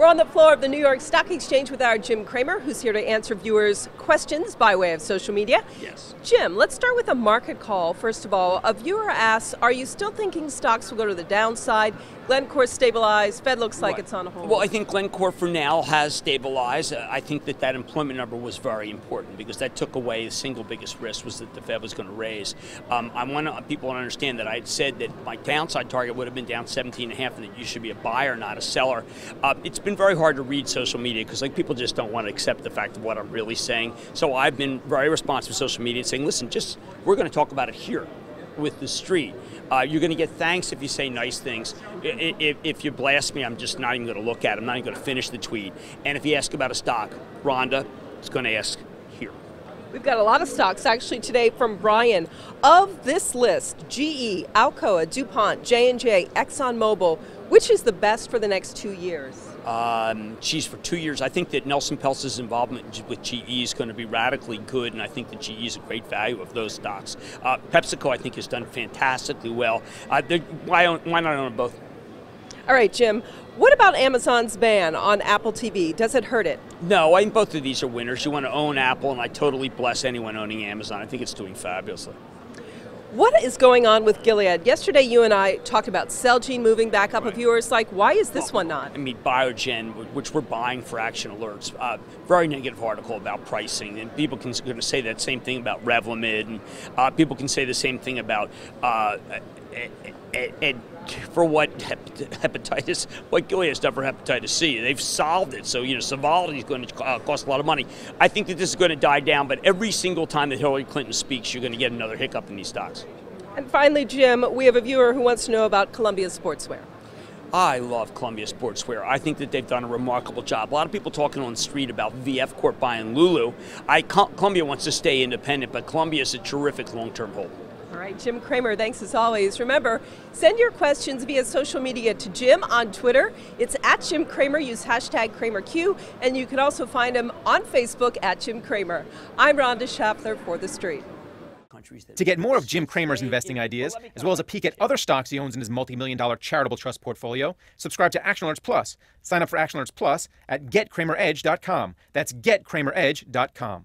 We're on the floor of the New York Stock Exchange with our Jim Cramer, who's here to answer viewers' questions by way of social media. Yes. Jim, let's start with a market call. First of all, a viewer asks, are you still thinking stocks will go to the downside? Glencore stabilized, Fed looks like it's on hold. Well, I think Glencore for now has stabilized. I think that employment number was very important because that took away the single biggest risk was that the Fed was going to raise. I want people to understand that I had said that my downside target would have been down 17.5 and that you should be a buyer, not a seller. It's been very hard to read social media because people just don't want to accept the fact of what I'm really saying. So I've been very responsive to social media and saying, listen, we're going to talk about it here with the street. You're going to get thanks if you say nice things. If you blast me, I'm just not even going to look at it. I'm not even going to finish the tweet. And if you ask about a stock, Rhonda is going to ask here. We've got a lot of stocks actually today from Brian. Of this list, GE, Alcoa, DuPont, J&J, ExxonMobil, which is the best for the next 2 years? Geez, for 2 years, I think that Nelson Peltz's involvement with GE is going to be radically good, and I think that GE is a great value of those stocks. PepsiCo, I think, has done fantastically well. Why not own both? All right, Jim, what about Amazon's ban on Apple TV? Does it hurt it? No, I think both of these are winners. You want to own Apple, and I totally bless anyone owning Amazon. I think it's doing fabulously. What is going on with Gilead? Yesterday you and I talked about Celgene moving back up. Right. A viewer's like, why is this one not? I mean, Biogen, which we're buying for action alerts, very negative article about pricing. And people can say that same thing about Revlimid, and people can say the same thing about for what hepatitis, what Gilead's done for hepatitis C. They've solved it, so Sovaldi is going to cost a lot of money. I think that this is going to die down, but every single time that Hillary Clinton speaks, you're going to get another hiccup in these stocks. And finally, Jim, we have a viewer who wants to know about Columbia Sportswear. I love Columbia Sportswear. I think that they've done a remarkable job. A lot of people talking on the street about VF Corp buying Lulu. Columbia wants to stay independent, but Columbia is a terrific long-term hold. All right, Jim Cramer, thanks as always. Remember, send your questions via social media to Jim on Twitter. It's at Jim Cramer. Use hashtag CramerQ, and you can also find him on Facebook at Jim Cramer. I'm Rhonda Schaffler for The Street. To get more of Jim Cramer's investing ideas, as well as a peek at other stocks he owns in his multi-million-dollar charitable trust portfolio, subscribe to Action Alerts Plus. Sign up for Action Alerts Plus at getcrameredge.com. That's getcrameredge.com.